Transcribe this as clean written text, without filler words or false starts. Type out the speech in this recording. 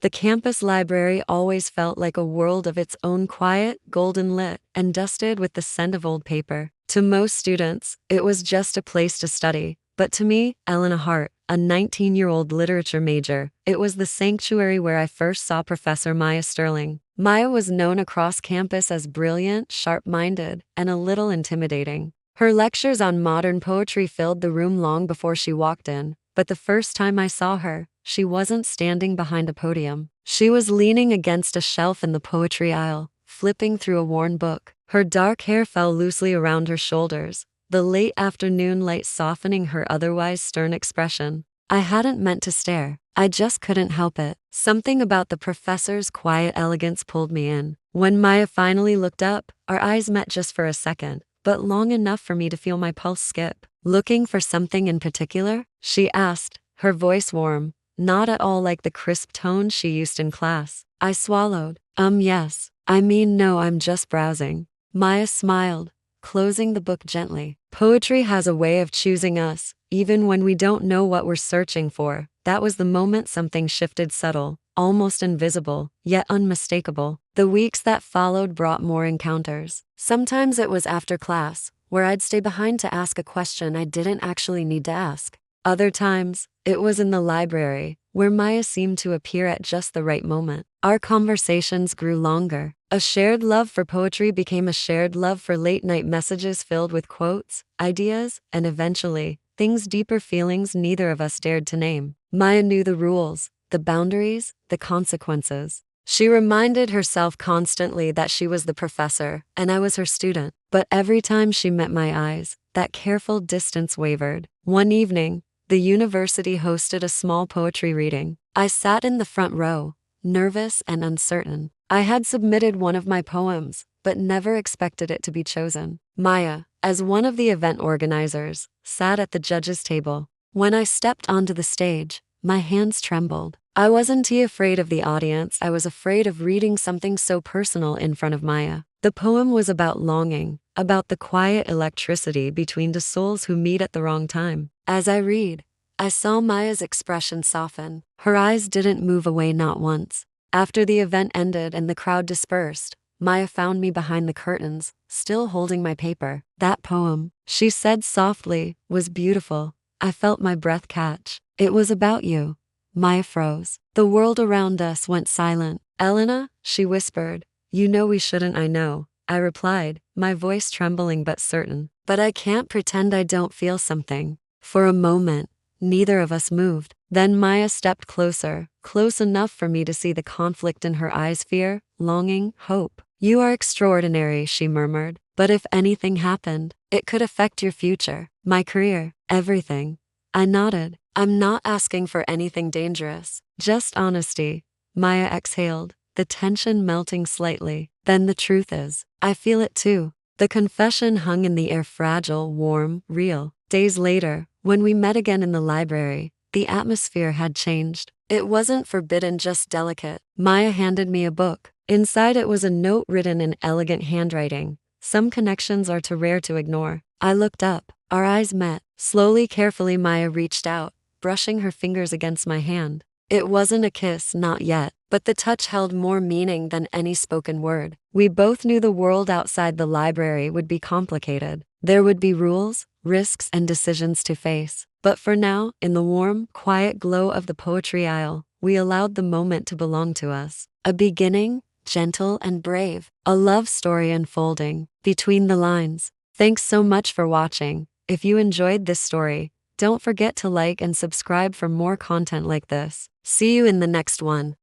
The campus library always felt like a world of its own, quiet, golden lit, and dusted with the scent of old paper. To most students, it was just a place to study, but to me, Elena Hart, a 19-year-old literature major, it was the sanctuary where I first saw Professor Maya Sterling. Maya was known across campus as brilliant, sharp-minded, and a little intimidating. Her lectures on modern poetry filled the room long before she walked in, but the first time I saw her, she wasn't standing behind a podium. She was leaning against a shelf in the poetry aisle, flipping through a worn book. Her dark hair fell loosely around her shoulders, the late afternoon light softening her otherwise stern expression. I hadn't meant to stare. I just couldn't help it. Something about the professor's quiet elegance pulled me in. When Maya finally looked up, our eyes met just for a second, but long enough for me to feel my pulse skip. "Looking for something in particular?" she asked, her voice warm, not at all like the crisp tone she used in class. I swallowed. Yes. I mean, no, I'm just browsing." Maya smiled, closing the book gently. Poetry has a way of choosing us, even when we don't know what we're searching for. That was the moment something shifted, subtle, almost invisible, yet unmistakable. The weeks that followed brought more encounters. Sometimes it was after class, where I'd stay behind to ask a question I didn't actually need to ask. Other times, it was in the library, where Maya seemed to appear at just the right moment. Our conversations grew longer. A shared love for poetry became a shared love for late-night messages filled with quotes, ideas, and eventually, deeper feelings neither of us dared to name. Maya knew the rules, the boundaries, the consequences. She reminded herself constantly that she was the professor, and I was her student. But every time she met my eyes, that careful distance wavered. One evening, the university hosted a small poetry reading. I sat in the front row, nervous and uncertain. I had submitted one of my poems, but never expected it to be chosen. Maya, as one of the event organizers, sat at the judges' table. When I stepped onto the stage, my hands trembled. I wasn't afraid of the audience, I was afraid of reading something so personal in front of Maya. The poem was about longing, about the quiet electricity between two souls who meet at the wrong time. As I read, I saw Maya's expression soften. Her eyes didn't move away, not once. After the event ended and the crowd dispersed, Maya found me behind the curtains, still holding my paper. "That poem," she said softly, "was beautiful." I felt my breath catch. "It was about you." Maya froze. The world around us went silent. "Elena," she whispered. "You know we shouldn't." "I know," I replied, my voice trembling but certain. "But I can't pretend I don't feel something." For a moment, neither of us moved. Then Maya stepped closer, close enough for me to see the conflict in her eyes: fear, longing, hope. "You are extraordinary," she murmured. "But if anything happened, it could affect your future, my career, everything." I nodded. "I'm not asking for anything dangerous, just honesty." Maya exhaled, the tension melting slightly. "Then the truth is, I feel it too." The confession hung in the air, fragile, warm, real. Days later, when we met again in the library, the atmosphere had changed. It wasn't forbidden, just delicate. Maya handed me a book. Inside it was a note written in elegant handwriting. "Some connections are too rare to ignore." I looked up. Our eyes met. Slowly, carefully, Maya reached out, brushing her fingers against my hand. It wasn't a kiss, not yet, but the touch held more meaning than any spoken word. We both knew the world outside the library would be complicated. There would be rules, risks, and decisions to face. But for now, in the warm, quiet glow of the poetry aisle, we allowed the moment to belong to us. A beginning, gentle and brave. A love story unfolding between the lines. Thanks so much for watching. If you enjoyed this story, don't forget to like and subscribe for more content like this. See you in the next one.